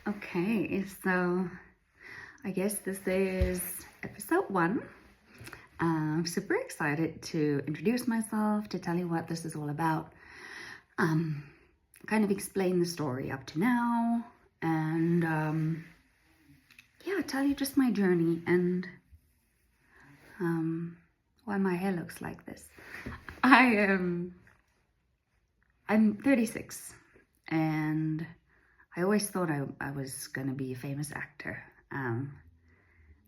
Okay, so I guess this is episode 1. I'm super excited to introduce myself, to tell you what this is all about, kind of explain the story up to now, and yeah, tell you just my journey and why my hair looks like this. I'm 36, and I always thought I was gonna be a famous actor. I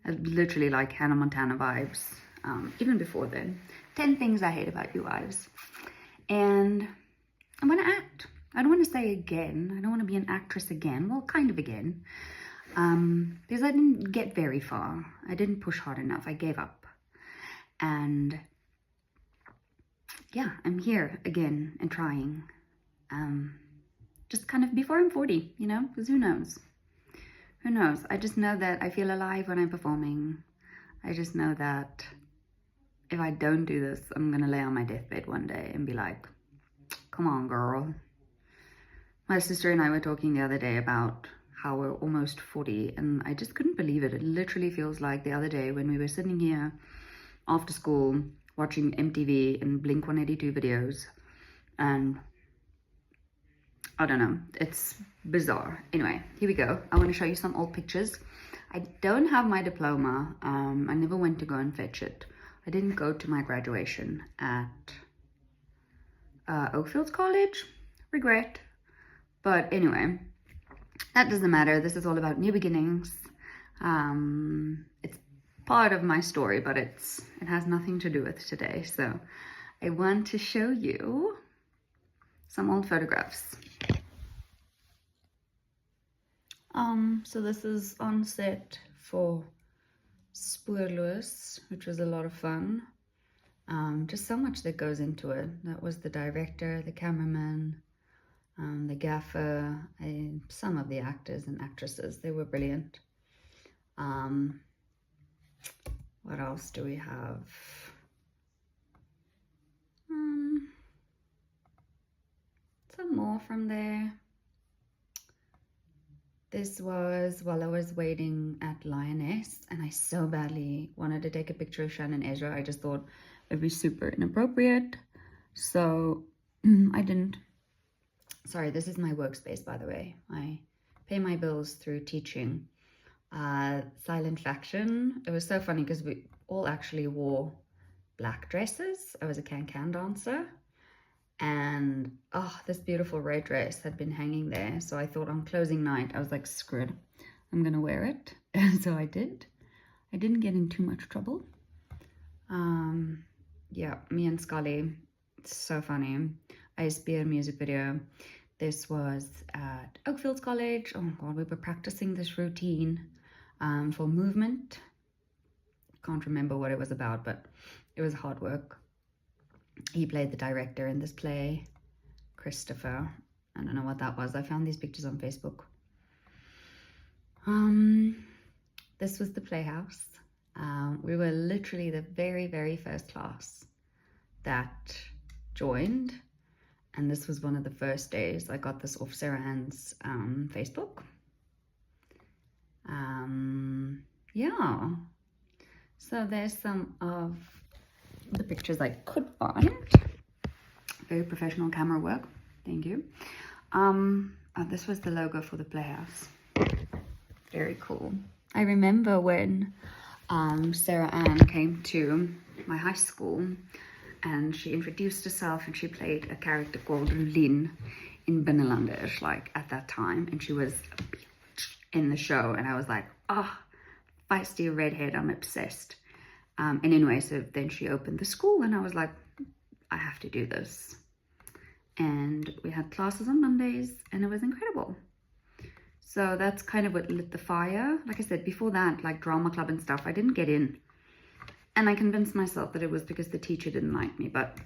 literally like Hannah Montana vibes, even before then. 10 things I hate about you wives. And I want to act. I don't want to say again. I don't want to be an actress again. Well, kind of again. Because I didn't get very far. I didn't push hard enough. I gave up. And yeah, I'm here again and trying. Just kind of before I'm 40, you know, because who knows? Who knows? I just know that I feel alive when I'm performing. I just know that if I don't do this, I'm gonna lay on my deathbed one day and be like, come on, girl. My sister and I were talking the other day about how we're almost 40, and I just couldn't believe it. It literally feels like the other day when we were sitting here after school watching MTV and Blink-182 videos, and I don't know, it's bizarre. Anyway, here we go. I want to show you some old pictures. I don't have my diploma. I never went to go and fetch it. I didn't go to my graduation at Oakfields College. Regret. But anyway, that doesn't matter. This is all about new beginnings. It's part of my story, but it has nothing to do with today. So I want to show you some old photographs. So this is on set for Spoorloos, which was a lot of fun. Just so much that goes into it. That was the director, the cameraman, the gaffer, some of the actors and actresses. They were brilliant. What else do we have? Some more from there. This was while I was waiting at Lioness, and I so badly wanted to take a picture of Shannon Ezra. I just thought it'd be super inappropriate, so I didn't. Sorry, this is my workspace, by the way. I pay my bills through teaching. Silent Faction. It was so funny because we all actually wore black dresses. I was a can-can dancer. And oh, this beautiful red dress had been hanging there, so I thought on closing night I was like, screw it, I'm gonna wear it. And so I did. I didn't get in too much trouble. Yeah, me and Scully, it's so funny. ISBR music video. This was at Oakfields College. Oh god, we were practicing this routine for movement. Can't remember what it was about, but it was hard work. He played the director in this play, Christopher. I don't know what that was. I found these pictures on Facebook. This was the Playhouse. We were literally the very, very first class that joined. And this was one of the first days. I got this off Sarah Ann's Facebook. Yeah. So there's some of the pictures I could find. Very professional camera work. Thank you. This was the logo for the Playhouse. Very cool. I remember when Sarah Ann came to my high school and she introduced herself and she played a character called Rulin in Binnenlanders, like at that time, and she was in the show, and I was like, feisty redhead, I'm obsessed. And anyway, so then she opened the school and I was like, I have to do this. And we had classes on Mondays and it was incredible. So that's kind of what lit the fire. Like I said, before that, like drama club and stuff, I didn't get in. And I convinced myself that it was because the teacher didn't like me, but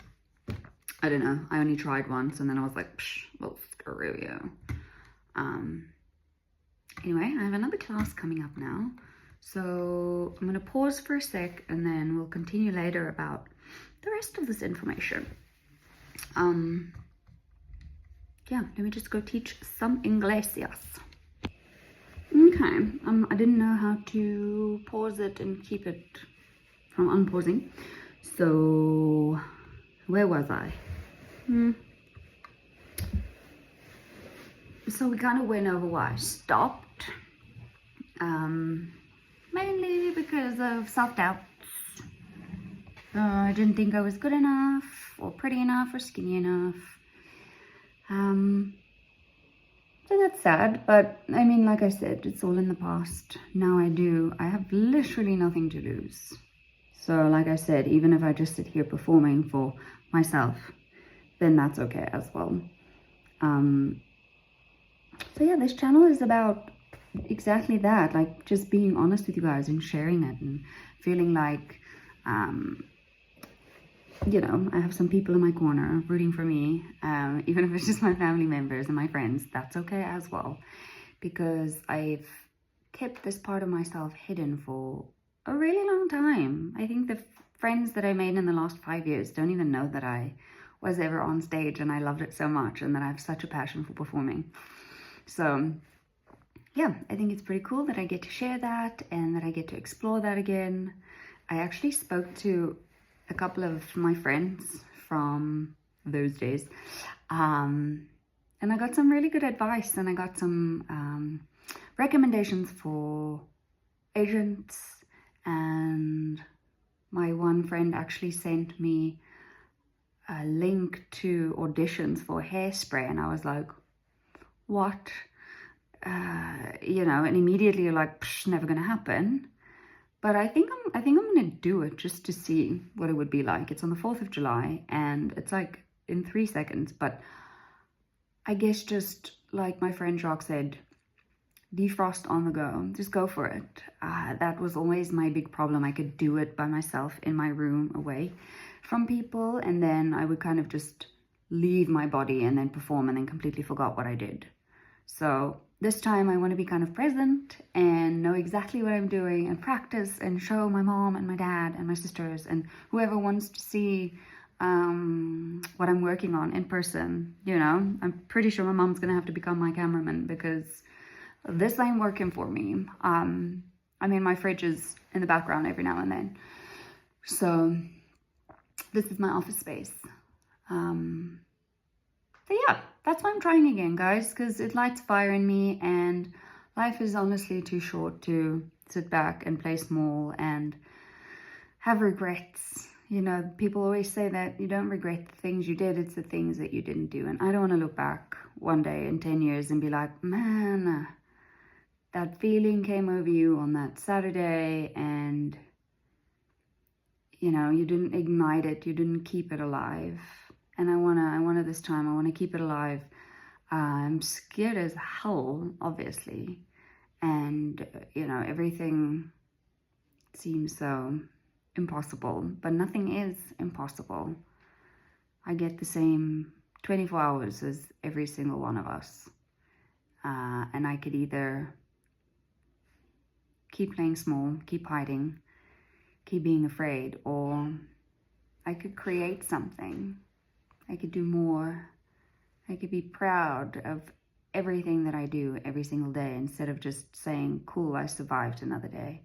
I don't know. I only tried once and then I was like, well, screw you. Anyway, I have another class coming up now. So I'm going to pause for a sec and then we'll continue later about the rest of this information. Yeah, let me just go teach some English, yes. Okay, I didn't know how to pause it and keep it from unpausing. So, where was I? So we kind of went over why I stopped. Mainly because of self-doubt. I didn't think I was good enough, or pretty enough, or skinny enough. So that's sad, but I mean, like I said, it's all in the past. Now I have literally nothing to lose. So like I said, even if I just sit here performing for myself, then that's okay as well. So yeah, this channel is about exactly that, like just being honest with you guys and sharing it and feeling like, you know, I have some people in my corner rooting for me, even if it's just my family members and my friends, that's okay as well, because I've kept this part of myself hidden for a really long time. I think the friends that I made in the last 5 years don't even know that I was ever on stage and I loved it so much and that I have such a passion for performing. So yeah, I think it's pretty cool that I get to share that and that I get to explore that again. I actually spoke to a couple of my friends from those days, and I got some really good advice, and I got some recommendations for agents, and my one friend actually sent me a link to auditions for Hairspray, and I was like, what? You know, and immediately you're like, psh, never gonna happen. But I think I'm gonna do it just to see what it would be like. It's on the 4th of July and it's like in 3 seconds, but I guess just like my friend Jacques said, defrost on the go, just go for it. That was always my big problem. I could do it by myself in my room away from people, and then I would kind of just leave my body and then perform and then completely forgot what I did. So this time I want to be kind of present and know exactly what I'm doing and practice and show my mom and my dad and my sisters and whoever wants to see what I'm working on in person. You know, I'm pretty sure my mom's gonna have to become my cameraman because this ain't working for me. I mean, my fridge is in the background every now and then. So this is my office space. So yeah, that's why I'm trying again, guys, because it lights fire in me and life is honestly too short to sit back and play small and have regrets. You know, people always say that you don't regret the things you did, it's the things that you didn't do. And I don't want to look back one day in 10 years and be like, man, that feeling came over you on that Saturday and, you know, you didn't ignite it, you didn't keep it alive. And I wanna this time, I wanna keep it alive. I'm scared as hell, obviously. And, you know, everything seems so impossible, but nothing is impossible. I get the same 24 hours as every single one of us. And I could either keep playing small, keep hiding, keep being afraid, or I could create something. I could do more. I could be proud of everything that I do every single day instead of just saying, cool, I survived another day.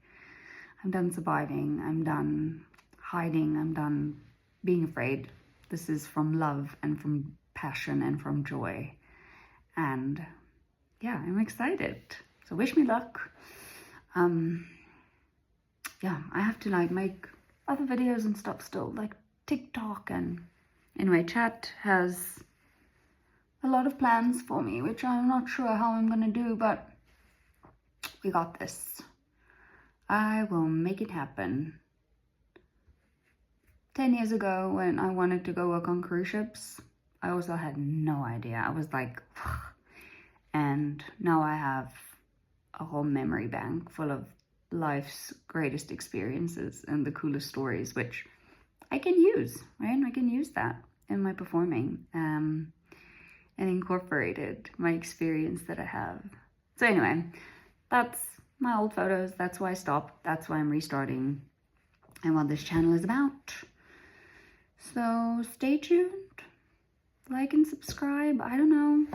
I'm done surviving. I'm done hiding. I'm done being afraid. This is from love and from passion and from joy. And yeah, I'm excited. So wish me luck. Yeah, I have to like make other videos and stuff still, like TikTok. And anyway, chat has a lot of plans for me, which I'm not sure how I'm gonna do, but we got this. I will make it happen. 10 years ago, when I wanted to go work on cruise ships, I also had no idea. I was like, and now I have a whole memory bank full of life's greatest experiences and the coolest stories, which I can use, right? I can use that in my performing and incorporated my experience that I have. So anyway, that's my old photos. That's why I stopped. That's why I'm restarting and what this channel is about. So stay tuned, like and subscribe. I don't know.